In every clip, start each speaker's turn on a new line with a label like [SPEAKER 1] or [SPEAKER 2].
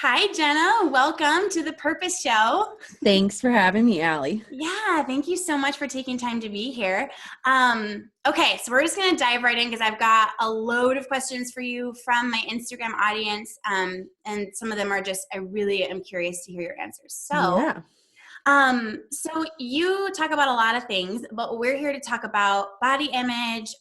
[SPEAKER 1] Hi, Jenna. Welcome to the Purpose Show.
[SPEAKER 2] Thanks for having me, Allie.
[SPEAKER 1] Yeah, thank you so much for taking time to be here. Okay, so we're just going to dive right in because I've got a load of questions for you from my Instagram audience. And some of them are just, I really am curious to hear your answers.
[SPEAKER 2] Yeah.
[SPEAKER 1] So you talk about a lot of things, but we're here to talk about body image,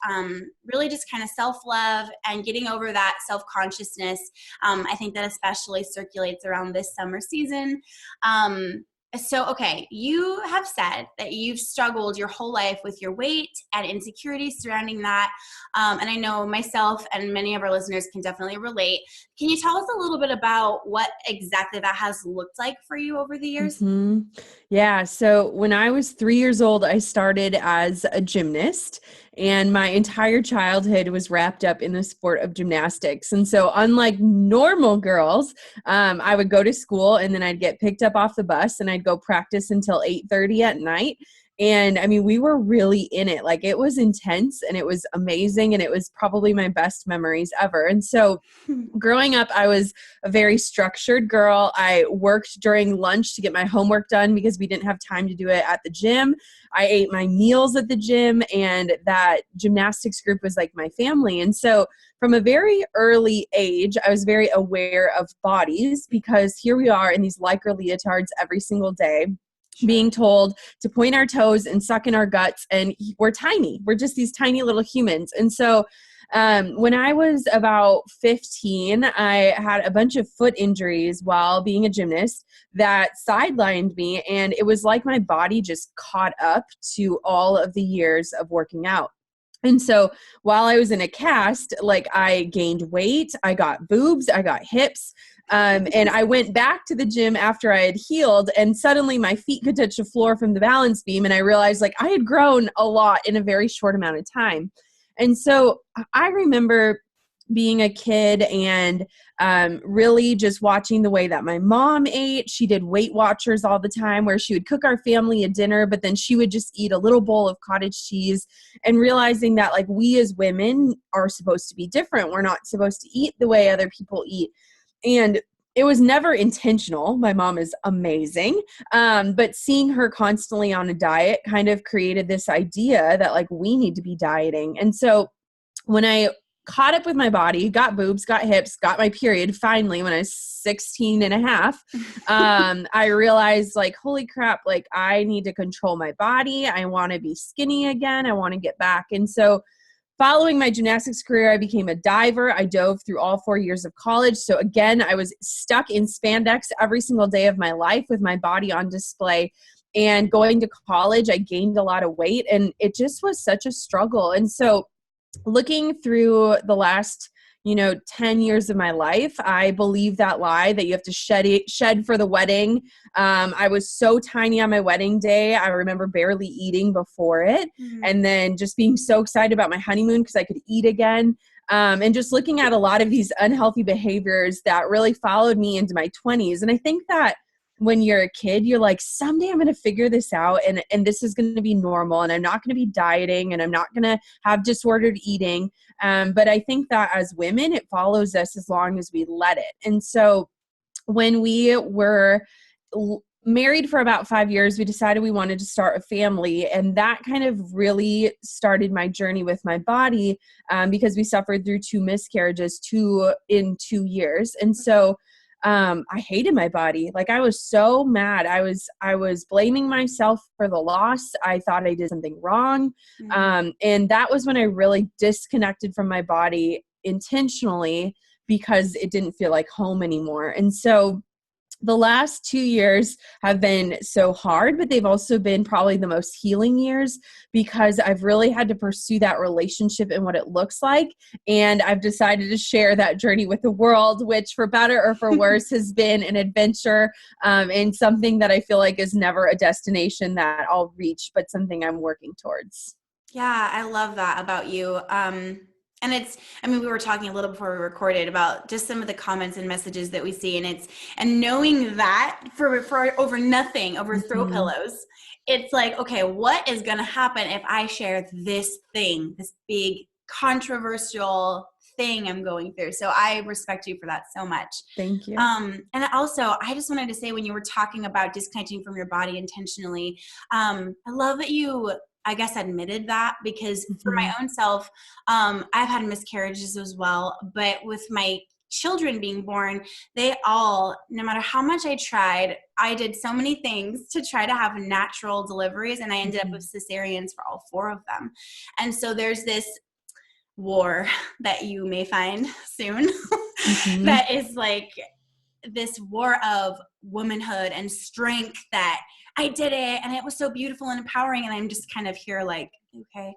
[SPEAKER 1] really just kind of self-love and getting over that self-consciousness. I think that especially circulates around this summer season. Okay, you have said that you've struggled your whole life with your weight and insecurities surrounding that. And I know myself and many of our listeners can definitely relate. Can you tell us a little bit about what exactly that has looked like for you over the years?
[SPEAKER 2] hmm Yeah. So when I was 3 years old, I started as a gymnast, and my entire childhood was wrapped up in the sport of gymnastics. And so, unlike normal girls, I would go to school and then I'd get picked up off the bus and I'd go practice until 8:30 at night. And I mean, we were really in it. Like, it was intense and it was amazing. And it was probably my best memories ever. And so, growing up, I was a very structured girl. I worked during lunch to get my homework done because we didn't have time to do it at the gym. I ate my meals at the gym, and that gymnastics group was like my family. And so from a very early age, I was very aware of bodies because here we are in these Lycra leotards every single day, being told to point our toes and suck in our guts, and we're tiny. We're just these tiny little humans. And so when I was about 15, I had a bunch of foot injuries while being a gymnast that sidelined me. And it was like my body just caught up to all of the years of working out. And so while I was in a cast, like, I gained weight, I got boobs, I got hips. And I went back to the gym after I had healed, and suddenly my feet could touch the floor from the balance beam. And I realized, like, I had grown a lot in a very short amount of time. And so I remember being a kid and really just watching the way that my mom ate. She did Weight Watchers all the time, where she would cook our family a dinner, but then she would just eat a little bowl of cottage cheese, and realizing that, like, we as women are supposed to be different. We're not supposed to eat the way other people eat. And it was never intentional. My mom is amazing. But seeing her constantly on a diet kind of created this idea that, like, we need to be dieting. And so when I caught up with my body, got boobs, got hips, got my period finally when I was 16 and a half, I realized, like, holy crap, like, I need to control my body. I want to be skinny again. I want to get back. And so following my gymnastics career, I became a diver. I dove through all 4 years of college. So again, I was stuck in spandex every single day of my life with my body on display. And going to college, I gained a lot of weight, and it just was such a struggle. And so looking through the last 10 years of my life, I believe that lie that you have to shed for the wedding. I was so tiny on my wedding day. I remember barely eating before it.
[SPEAKER 1] Mm-hmm.
[SPEAKER 2] And then just being so excited about my honeymoon because I could eat again. And just looking at a lot of these unhealthy behaviors that really followed me into my 20s. And I think that when you're a kid, you're like, someday I'm going to figure this out, and this is going to be normal, and I'm not going to be dieting, and I'm not going to have disordered eating. But I think that as women, it follows us as long as we let it. And so when we were married for about 5 years, we decided we wanted to start a family. And that kind of really started my journey with my body, because we suffered through 2 miscarriages in 2 years. And so I hated my body. Like, I was so mad. I was blaming myself for the loss. I thought I did something wrong.
[SPEAKER 1] Mm-hmm.
[SPEAKER 2] And that was when I really disconnected from my body intentionally, because it didn't feel like home anymore. And so the last 2 years have been so hard, but they've also been probably the most healing years, because I've really had to pursue that relationship and what it looks like. And I've decided to share that journey with the world, which, for better or for worse, has been an adventure, and something that I feel like is never a destination that I'll reach, but something I'm working towards.
[SPEAKER 1] Yeah, I love that about you. And we were talking a little before we recorded about just some of the comments and messages that we see, and knowing that for over nothing, over throw
[SPEAKER 2] Mm-hmm.
[SPEAKER 1] pillows, it's like, okay, what is going to happen if I share this thing, this big controversial thing I'm going through. So I respect you for that so much.
[SPEAKER 2] Thank you.
[SPEAKER 1] And also, I just wanted to say, when you were talking about disconnecting from your body intentionally, I love that you, I guess, admitted that, because for my own self, I've had miscarriages as well. But with my children being born, they all, no matter how much I tried, I did so many things to try to have natural deliveries, and I ended up with cesareans for all 4 of them. And so there's this war that you may find soon that is like this war of womanhood and strength, that I did it and it was so beautiful and empowering, and I'm just kind of here like, okay.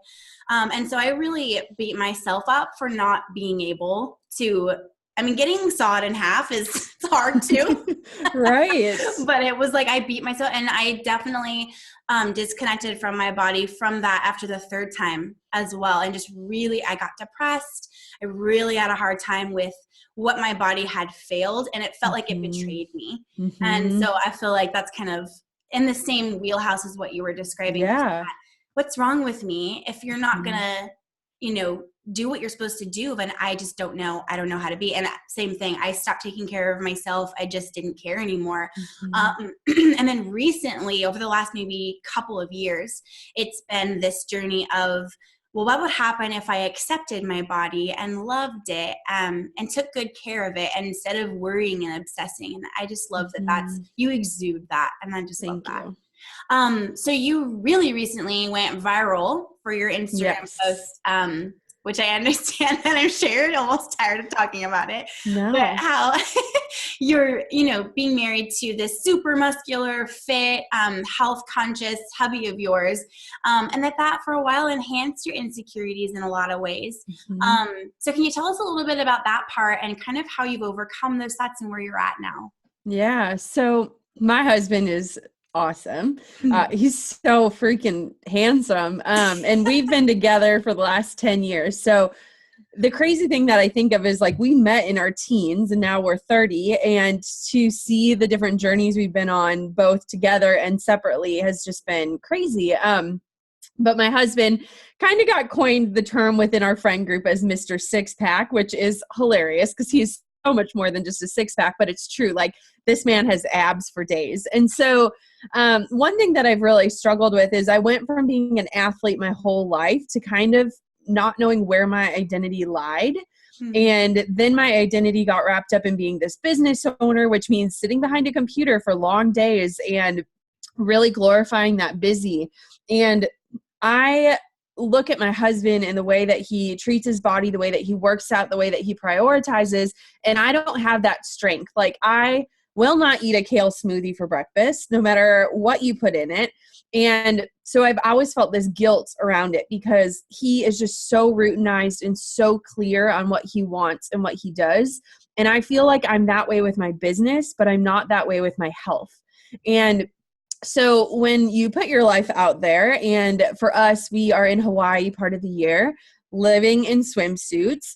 [SPEAKER 1] And so I really beat myself up for not being able to, I mean, getting sawed in half is it's hard too.
[SPEAKER 2] Right.
[SPEAKER 1] But it was like I beat myself, and I definitely disconnected from my body from that after the 3rd time as well. And just really, I got depressed. I really had a hard time with what my body had failed, and it felt like it betrayed me. And so I feel like that's kind of in the same wheelhouse as what you were describing.
[SPEAKER 2] Yeah.
[SPEAKER 1] What's wrong with me if you're not gonna, do what you're supposed to do? And I just don't know. I don't know how to be. And same thing. I stopped taking care of myself. I just didn't care anymore. And then recently, over the last maybe couple of years, it's been this journey of, well, what would happen if I accepted my body and loved it, and took good care of it, and instead of worrying and obsessing? And I just love that that's, you exude that. And I just love that. So you really recently went viral for your Instagram post, which I understand that I'm sure almost tired of talking about it.
[SPEAKER 2] No.
[SPEAKER 1] But how you're, being married to this super muscular, fit, health conscious hubby of yours, and that for a while enhanced your insecurities in a lot of ways. So can you tell us a little bit about that part and kind of how you've overcome those thoughts and where you're at now?
[SPEAKER 2] Yeah. So my husband is awesome. He's so freaking handsome. And we've been together for the last 10 years. So the crazy thing that I think of is, like, we met in our teens and now we're 30, and to see the different journeys we've been on both together and separately has just been crazy. But my husband kind of got coined the term within our friend group as Mr. Six Pack, which is hilarious because he's so much more than just a six pack, but it's true. Like, this man has abs for days. And so one thing that I've really struggled with is I went from being an athlete my whole life to kind of not knowing where my identity lied. And then my identity got wrapped up in being this business owner, which means sitting behind a computer for long days and really glorifying that busy. And I look at my husband and the way that he treats his body, the way that he works out, the way that he prioritizes, and I don't have that strength. Like, I will not eat a kale smoothie for breakfast, no matter what you put in it. And so I've always felt this guilt around it because he is just so routinized and so clear on what he wants and what he does. And I feel like I'm that way with my business, but I'm not that way with my health. And so when you put your life out there, and for us, we are in Hawaii part of the year, living in swimsuits,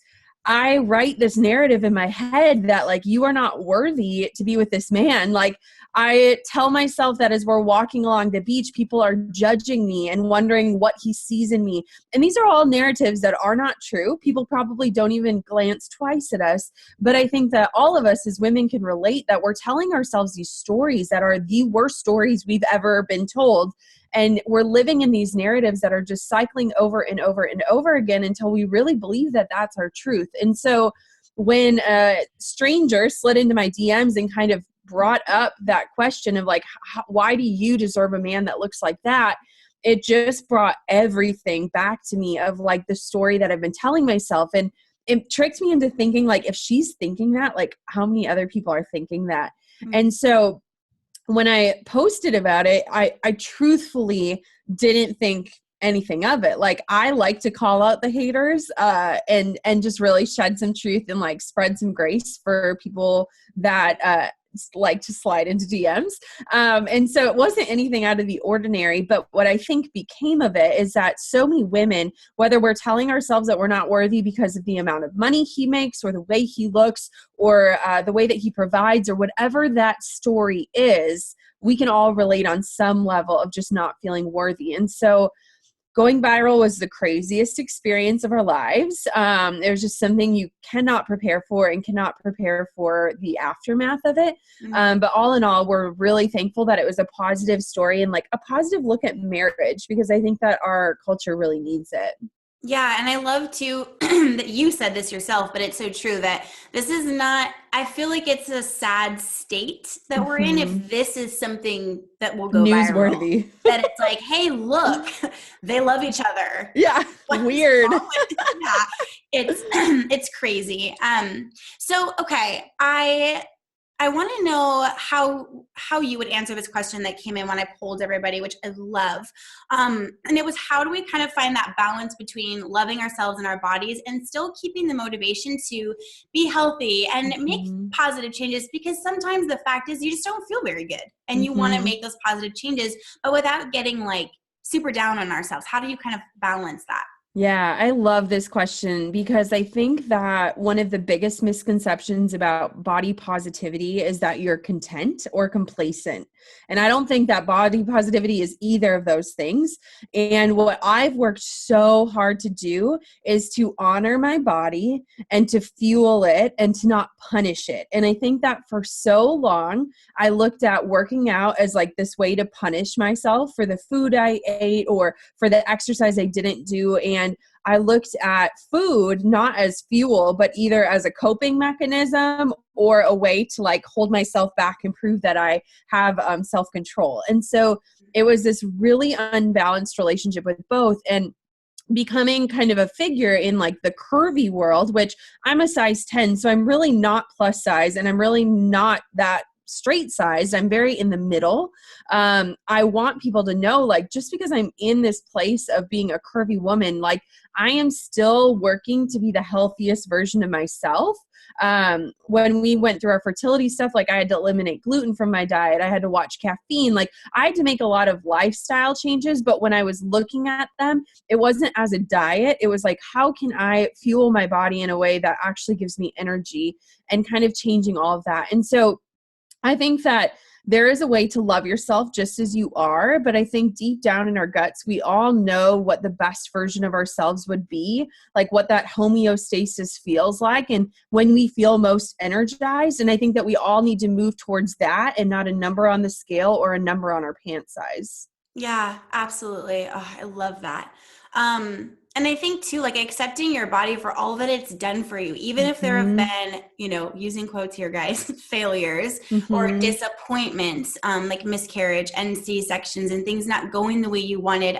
[SPEAKER 2] I write this narrative in my head that, like, you are not worthy to be with this man. Like, I tell myself that as we're walking along the beach, people are judging me and wondering what he sees in me. And these are all narratives that are not true. People probably don't even glance twice at us. But I think that all of us as women can relate that we're telling ourselves these stories that are the worst stories we've ever been told. And we're living in these narratives that are just cycling over and over and over again until we really believe that that's our truth. And so when a stranger slid into my DMs and kind of brought up that question of, like, why do you deserve a man that looks like that? It just brought everything back to me of, like, the story that I've been telling myself. And it tricked me into thinking, like, if she's thinking that, like, how many other people are thinking that? And so when I posted about it, I truthfully didn't think anything of it. Like, I like to call out the haters and just really shed some truth and, like, spread some grace for people that like to slide into DMs. And so it wasn't anything out of the ordinary, but what I think became of it is that so many women, whether we're telling ourselves that we're not worthy because of the amount of money he makes or the way he looks or the way that he provides or whatever that story is, we can all relate on some level of just not feeling worthy. And so going viral was the craziest experience of our lives. It was just something you cannot prepare for and cannot prepare for the aftermath of it. But all in all, we're really thankful that it was a positive story and like a positive look at marriage, because I think that our culture really needs it.
[SPEAKER 1] Yeah. And I love too that you said this yourself, but it's so true that this is not, I feel like it's a sad state that we're in if this is something that will go viral.
[SPEAKER 2] Newsworthy.
[SPEAKER 1] That it's like, hey, look, they love each other.
[SPEAKER 2] Yeah. Weird.
[SPEAKER 1] Yeah. It's crazy. So, okay. I want to know how you would answer this question that came in when I polled everybody, which I love. And it was, how do we kind of find that balance between loving ourselves and our bodies and still keeping the motivation to be healthy and make positive changes? Because sometimes the fact is you just don't feel very good and you want to make those positive changes, but without getting like super down on ourselves. How do you kind of balance that?
[SPEAKER 2] Yeah, I love this question because I think that one of the biggest misconceptions about body positivity is that you're content or complacent. And I don't think that body positivity is either of those things. And what I've worked so hard to do is to honor my body and to fuel it and to not punish it. And I think that for so long, I looked at working out as like this way to punish myself for the food I ate or for the exercise I didn't do. And I looked at food not as fuel, but either as a coping mechanism or a way to like hold myself back and prove that I have self-control. And so it was this really unbalanced relationship with both. And becoming kind of a figure in like the curvy world, which I'm a size 10, so I'm really not plus size and I'm really not that straight sized. I'm very in the middle. I want people to know, like, just because I'm in this place of being a curvy woman, like I am still working to be the healthiest version of myself. When we went through our fertility stuff, like I had to eliminate gluten from my diet. I had to watch caffeine. Like I had to make a lot of lifestyle changes, but when I was looking at them, it wasn't as a diet. It was like, how can I fuel my body in a way that actually gives me energy, and kind of changing all of that. And so I think that there is a way to love yourself just as you are, but I think deep down in our guts, we all know what the best version of ourselves would be, like what that homeostasis feels like, and when we feel most energized. And I think that we all need to move towards that and not a number on the scale or a number on our pant size.
[SPEAKER 1] Yeah, absolutely. Oh, I love that. And I think too, like accepting your body for all that it's done for you, even if there have been, using quotes here, guys, failures or disappointments, like miscarriage and C-sections and things not going the way you wanted.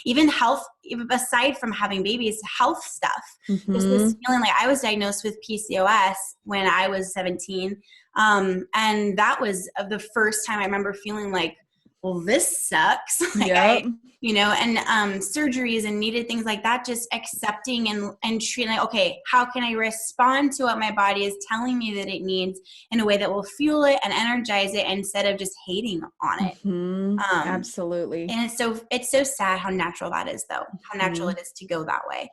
[SPEAKER 1] Even health, even aside from having babies, health stuff. Just this feeling like I was diagnosed with PCOS when I was 17. And that was the first time I remember feeling like, well, this sucks. Like surgeries and needed things like that, just accepting and treating like, okay, how can I respond to what my body is telling me that it needs in a way that will fuel it and energize it instead of just hating on it.
[SPEAKER 2] Absolutely.
[SPEAKER 1] And it's so sad how natural that is though, how natural it is to go that way.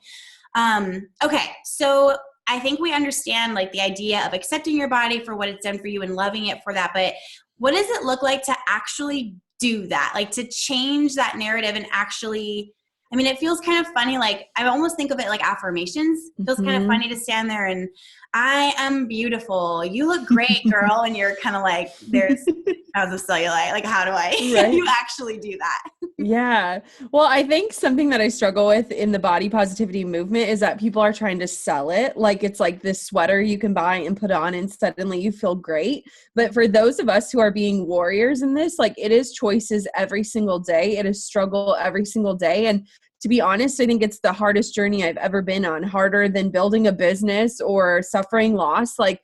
[SPEAKER 1] Okay. So I think we understand like the idea of accepting your body for what it's done for you and loving it for that. But what does it look like to actually do that? Like to change that narrative and actually, I mean, it feels kind of funny. Like I almost think of it like affirmations. It feels kind of funny to stand there and I am beautiful. You look great, girl. And you're kind of like, there's pounds of cellulite. Like, how do I you actually do that?
[SPEAKER 2] Yeah. Well, I think something that I struggle with in the body positivity movement is that people are trying to sell it. Like it's like this sweater you can buy and put on and suddenly you feel great. But for those of us who are being warriors in this, like it is choices every single day. It is struggle every single day. And to be honest, I think it's the hardest journey I've ever been on, harder than building a business or suffering loss. Like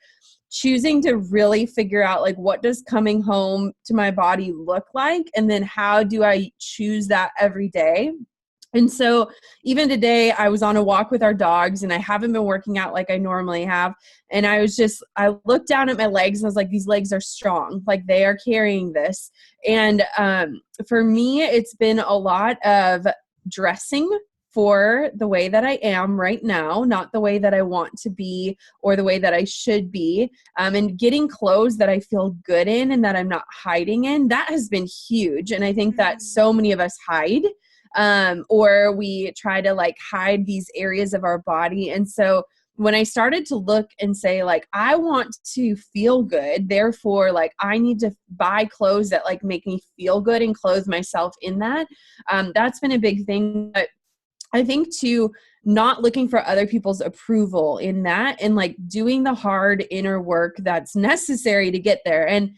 [SPEAKER 2] choosing to really figure out like what does coming home to my body look like, and then how do I choose that every day. And so even today I was on a walk with our dogs and I haven't been working out like I normally have. And I looked down at my legs and I was like, these legs are strong. Like they are carrying this. And for me, it's been a lot of dressing for the way that I am right now, not the way that I want to be or the way that I should be, and getting clothes that I feel good in and that I'm not hiding in. That has been huge. And I think that so many of us hide or we try to like hide these areas of our body. And so when I started to look and say, like, I want to feel good, therefore, like, I need to buy clothes that like make me feel good and clothe myself in that. That's been a big thing. But I think too, not looking for other people's approval in that and like doing the hard inner work that's necessary to get there. And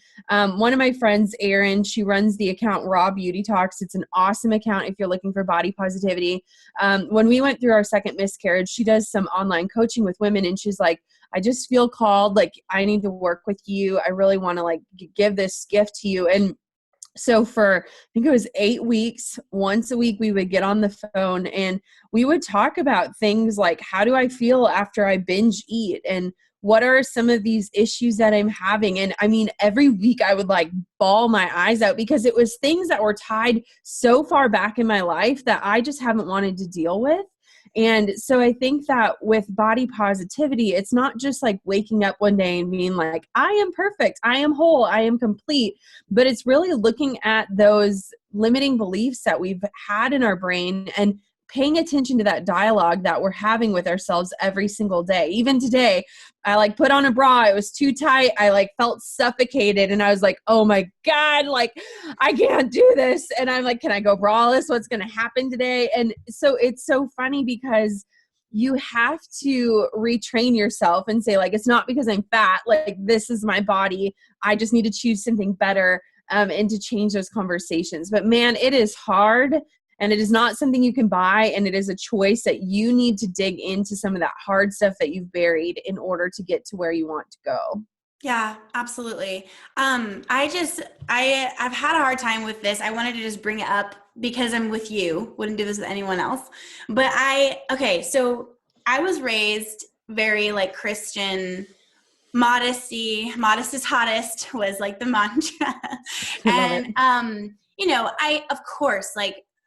[SPEAKER 2] one of my friends, Erin, she runs the account Raw Beauty Talks. It's an awesome account if you're looking for body positivity. When we went through our second miscarriage, she does some online coaching with women, and she's like, I just feel called, like, I need to work with you. I really want to like give this gift to you. And so for, I think it was 8 weeks, once a week, we would get on the phone and we would talk about things like, how do I feel after I binge eat? And what are some of these issues that I'm having? And I mean, every week I would like bawl my eyes out because it was things that were tied so far back in my life that I just haven't wanted to deal with. And so I think that with body positivity, it's not just like waking up one day and being like, I am perfect, I am whole, I am complete, but it's really looking at those limiting beliefs that we've had in our brain and paying attention to that dialogue that we're having with ourselves every single day. Even today, I like put on a bra, it was too tight, I like felt suffocated, and I was like, oh my God, like I can't do this. And I'm like, can I go braless? What's going to happen today? And so it's so funny because you have to retrain yourself and say, like, it's not because I'm fat, like this is my body, I just need to choose something better, and to change those conversations. But man, it is hard. And it is not something you can buy. And it is a choice that you need to dig into some of that hard stuff that you've buried in order to get to where you want to go.
[SPEAKER 1] Yeah, absolutely. I've had a hard time with this. I wanted to just bring it up because I'm with you. Wouldn't do this with anyone else. But so I was raised very like Christian, modesty, modest is hottest was like the mantra. And,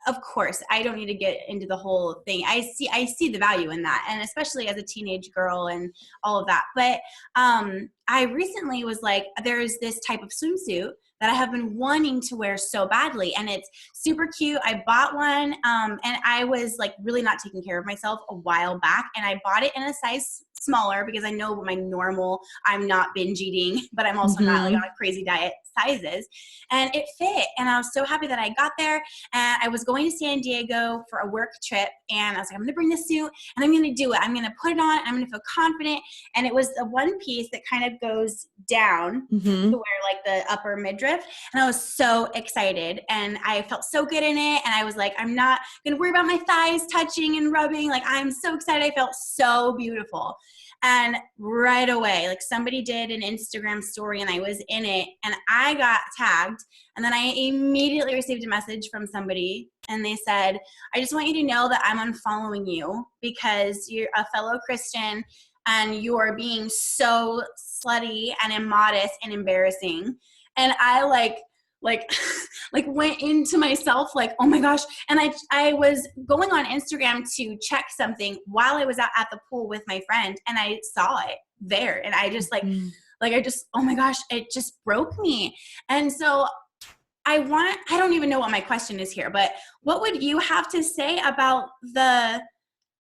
[SPEAKER 1] of course, I don't need to get into the whole thing. I see the value in that. And especially as a teenage girl and all of that. But I recently was like, there's this type of swimsuit that I have been wanting to wear so badly. And it's super cute. I bought one and I was like really not taking care of myself a while back. And I bought it in a size smaller because I know my normal, I'm not binge eating, but I'm also not like on a crazy diet sizes. And it fit. And I was so happy that I got there. And I was going to San Diego for a work trip. And I was like, I'm going to bring this suit and I'm going to do it. I'm going to put it on. I'm going to feel confident. And it was a one piece that kind of goes down to where like the upper midriff. And I was so excited and I felt so good in it. And I was like, I'm not going to worry about my thighs touching and rubbing. Like, I'm so excited. I felt so beautiful. And right away, like somebody did an Instagram story and I was in it and I got tagged. And then I immediately received a message from somebody and they said, I just want you to know that I'm unfollowing you because you're a fellow Christian and you are being so slutty and immodest and embarrassing. And I like went into myself like, oh my gosh. And I was going on Instagram to check something while I was out at the pool with my friend and I saw it there. And I just oh my gosh, it just broke me. And so I don't even know what my question is here, but what would you have to say about the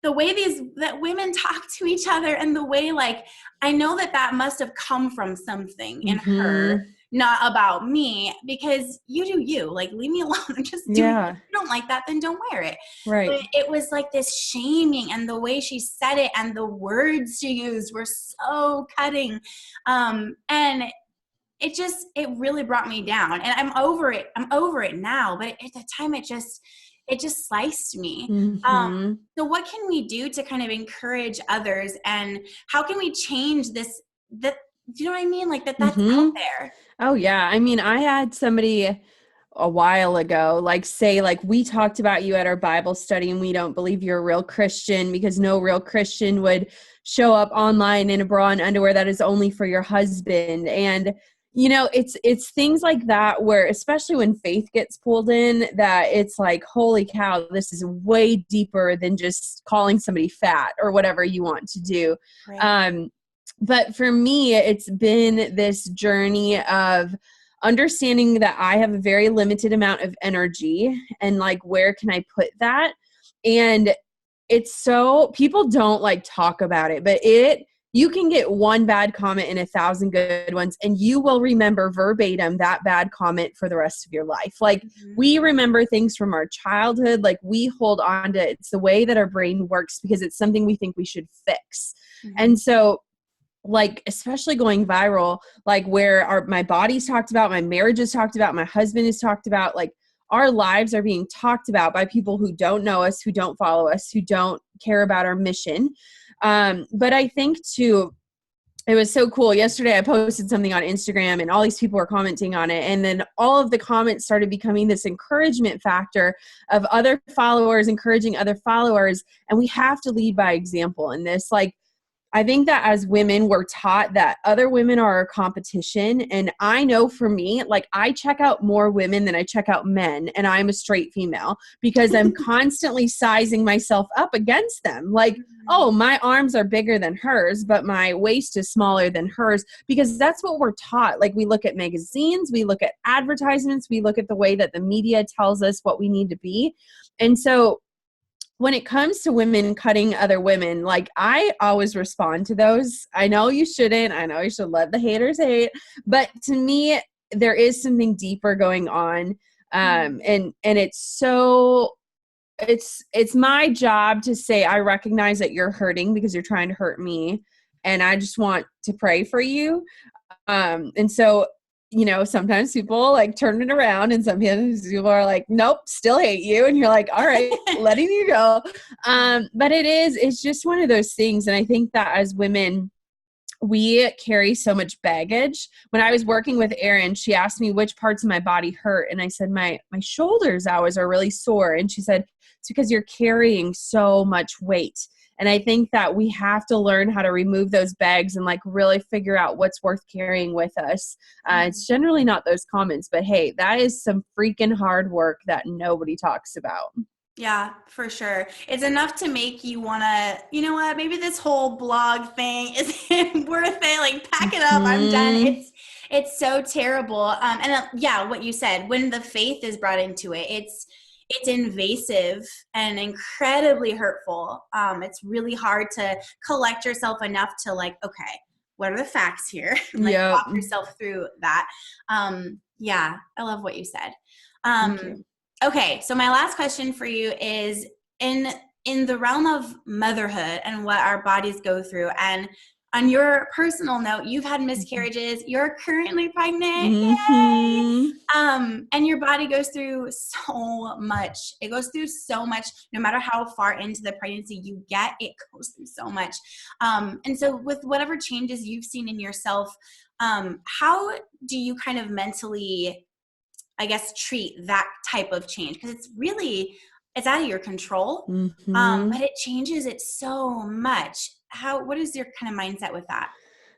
[SPEAKER 1] way that women talk to each other and the way, like, I know that must have come from something in her, not about me, because you do you, like, leave me alone and just do it. If you don't like that, then don't wear it.
[SPEAKER 2] Right.
[SPEAKER 1] But it was like this shaming and the way she said it and the words she used were so cutting. And it really brought me down and I'm over it. I'm over it now. But at the time it just sliced me. So what can we do to kind of encourage others and how can we change this, that, do you know what I mean? Like that's out there.
[SPEAKER 2] Oh yeah. I mean, I had somebody a while ago, like say, like, we talked about you at our Bible study and we don't believe you're a real Christian because no real Christian would show up online in a bra and underwear that is only for your husband. And you know, it's things like that where, especially when faith gets pulled in, that it's like, holy cow, this is way deeper than just calling somebody fat or whatever you want to do. Right. But for me, it's been this journey of understanding that I have a very limited amount of energy and like, where can I put that? And it's so, people don't like talk about it, but you can get one bad comment in 1,000 good ones, and you will remember verbatim that bad comment for the rest of your life. Like, we remember things from our childhood, like we hold on to it. It's the way that our brain works because it's something we think we should fix. And so, like, especially going viral, like where my body's talked about, my marriage is talked about, my husband is talked about, like our lives are being talked about by people who don't know us, who don't follow us, who don't care about our mission. But I think too, it was so cool. Yesterday I posted something on Instagram and all these people were commenting on it. And then all of the comments started becoming this encouragement factor of other followers encouraging other followers. And we have to lead by example in this. Like, I think that as women, we're taught that other women are our competition. And I know for me, like, I check out more women than I check out men, and I'm a straight female because I'm constantly sizing myself up against them. Like, oh, my arms are bigger than hers, but my waist is smaller than hers, because that's what we're taught. Like, we look at magazines, we look at advertisements, we look at the way that the media tells us what we need to be. And so when it comes to women cutting other women, like, I always respond to those. I know you shouldn't. I know you should let the haters hate. But to me, there is something deeper going on. And it's my job to say, I recognize that you're hurting because you're trying to hurt me. And I just want to pray for you. And so, you know, sometimes people like turn it around and sometimes people are like, nope, still hate you. And you're like, all right, letting you go. But it's just one of those things. And I think that as women, we carry so much baggage. When I was working with Erin, she asked me which parts of my body hurt. And I said, my shoulders always are really sore. And she said, it's because you're carrying so much weight. And I think that we have to learn how to remove those bags and like really figure out what's worth carrying with us. It's generally not those comments, but hey, that is some freaking hard work that nobody talks about.
[SPEAKER 1] Yeah, for sure. It's enough to make you want to, you know what, maybe this whole blog thing isn't worth it. Like, pack it up. I'm done. It's so terrible. Yeah, what you said, when the faith is brought into it, it's invasive and incredibly hurtful. It's really hard to collect yourself enough to like, okay, what are the facts here? Like, walk yourself through that. Yeah, I love what you said. Okay, so my last question for you is in the realm of motherhood and what our bodies go through, and on your personal note, you've had miscarriages, you're currently pregnant, yay! And your body goes through so much. It goes through so much, no matter how far into the pregnancy you get, it goes through so much. And so with whatever changes you've seen in yourself, how do you kind of mentally, I guess, treat that type of change? Because it's out of your control, but it changes it so much. What is your kind of mindset with that?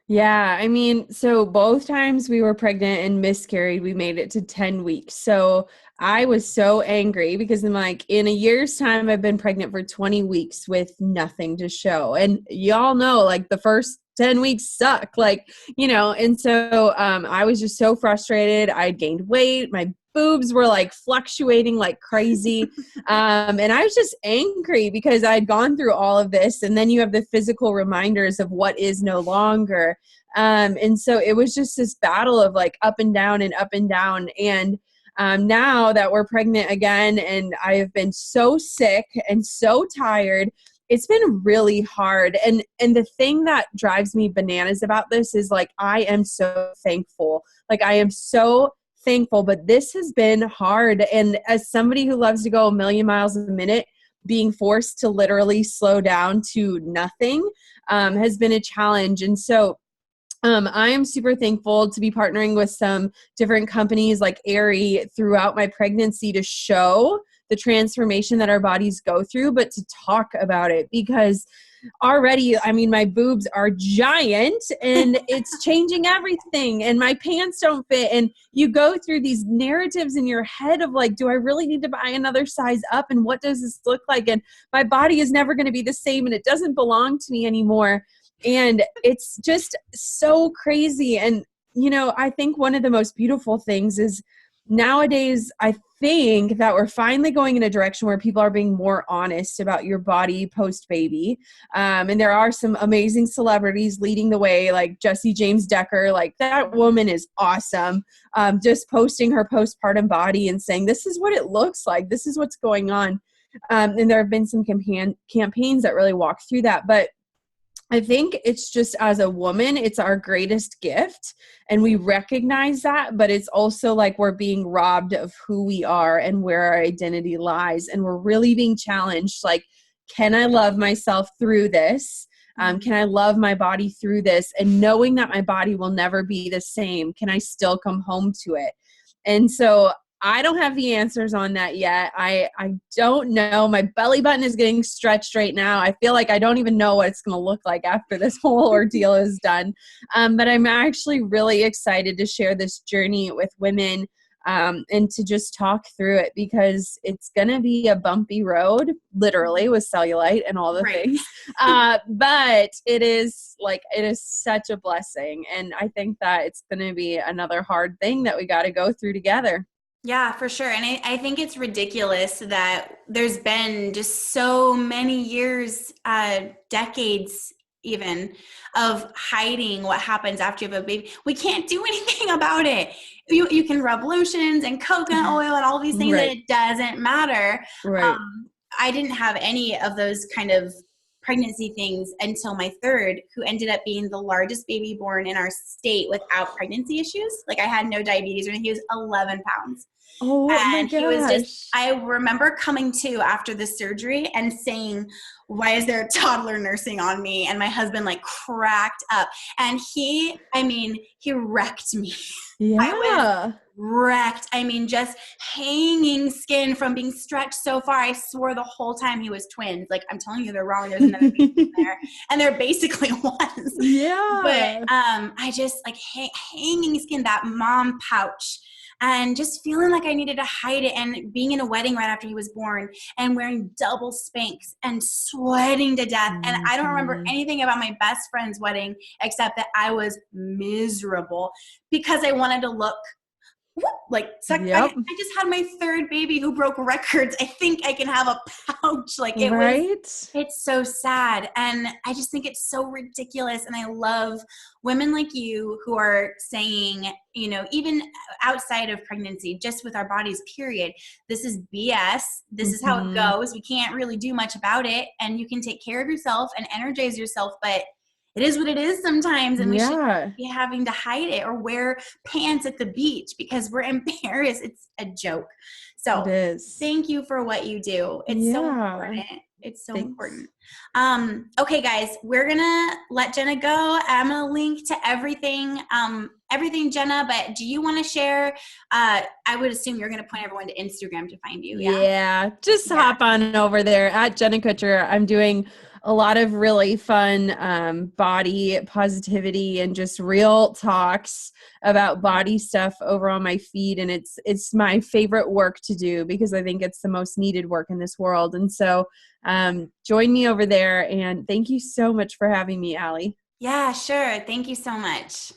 [SPEAKER 2] Yeah, I mean, so both times we were pregnant and miscarried, we made it to 10 weeks. So I was so angry because I'm like, in a year's time, I've been pregnant for 20 weeks with nothing to show. And y'all know, like, the first 10 weeks suck, like, you know, and so I was just so frustrated. I gained weight. My boobs were like fluctuating like crazy. And I was just angry because I'd gone through all of this. And then you have the physical reminders of what is no longer. And so it was just this battle of like up and down and up and down. And now that we're pregnant again, and I have been so sick and so tired, it's been really hard. And the thing that drives me bananas about this is like, I am so thankful. Like, I am so thankful, but this has been hard. And as somebody who loves to go a million miles a minute, being forced to literally slow down to nothing has been a challenge. And so I am super thankful to be partnering with some different companies like Allie throughout my pregnancy to show the transformation that our bodies go through, but to talk about it, because already, I mean, my boobs are giant and it's changing everything, and my pants don't fit. And you go through these narratives in your head of like, do I really need to buy another size up? And what does this look like? And my body is never going to be the same, and it doesn't belong to me anymore. And it's just so crazy. And I think one of the most beautiful things is nowadays, I think that we're finally going in a direction where people are being more honest about your body post-baby. And there are some amazing celebrities leading the way, like Jessie James Decker. Like, that woman is awesome. Just posting her postpartum body and saying, this is what it looks like. This is what's going on. And there have been some campaigns that really walk through that. But I think it's just, as a woman, it's our greatest gift, and we recognize that, but it's also like we're being robbed of who we are and where our identity lies. And we're really being challenged. Like, can I love myself through this? Can I love my body through this? And knowing that my body will never be the same, can I still come home to it? And so I don't have the answers on that yet. I don't know. My belly button is getting stretched right now. I feel like I don't even know what it's going to look like after this whole ordeal is done. But I'm actually really excited to share this journey with women, and to just talk through it, because it's going to be a bumpy road, literally, with cellulite and all the things. But it is such a blessing. And I think that it's going to be another hard thing that we got to go through together.
[SPEAKER 1] Yeah, for sure. And I think it's ridiculous that there's been just so many years, decades even, of hiding what happens after you have a baby. We can't do anything about it. You can rub lotions and coconut oil and all these things, and it doesn't matter.
[SPEAKER 2] Right.
[SPEAKER 1] I didn't have any of those kind of pregnancy things until my third, who ended up being the largest baby born in our state without pregnancy issues. Like, I had no diabetes or anything. He was 11 pounds.
[SPEAKER 2] Oh my gosh.
[SPEAKER 1] He was just, I remember coming to after the surgery and saying, why is there a toddler nursing on me? And my husband like cracked up, and he wrecked me.
[SPEAKER 2] Yeah.
[SPEAKER 1] I was wrecked. Just hanging skin from being stretched so far. I swore the whole time he was twins. Like, I'm telling you, they're wrong. There's another baby in there, and they're basically ones.
[SPEAKER 2] Yeah.
[SPEAKER 1] But I just like hanging skin, that mom pouch. And just feeling like I needed to hide it, and being in a wedding right after he was born and wearing double Spanx and sweating to death. And I don't remember anything about my best friend's wedding except that I was miserable because I wanted to look like I just had my third baby who broke records. I think I can have a pouch. Like, it was, it's so sad. And I just think it's so ridiculous. And I love women like you who are saying, even outside of pregnancy, just with our bodies, period, this is BS. This is how it goes. We can't really do much about it. And you can take care of yourself and energize yourself, but it is what it is sometimes, and we shouldn't be having to hide it or wear pants at the beach because we're embarrassed. It's a joke. So thank you for what you do. It's so important. It's so important. Okay, guys, we're going to let Jenna go. I'm going to link to everything, Jenna, but do you want to share? I would assume you're going to point everyone to Instagram to find you.
[SPEAKER 2] Yeah. Just hop on over there at Jenna Kutcher. I'm doing a lot of really fun body positivity and just real talks about body stuff over on my feed. And it's my favorite work to do because I think it's the most needed work in this world. And so join me over there. And thank you so much for having me, Allie.
[SPEAKER 1] Yeah, sure. Thank you so much.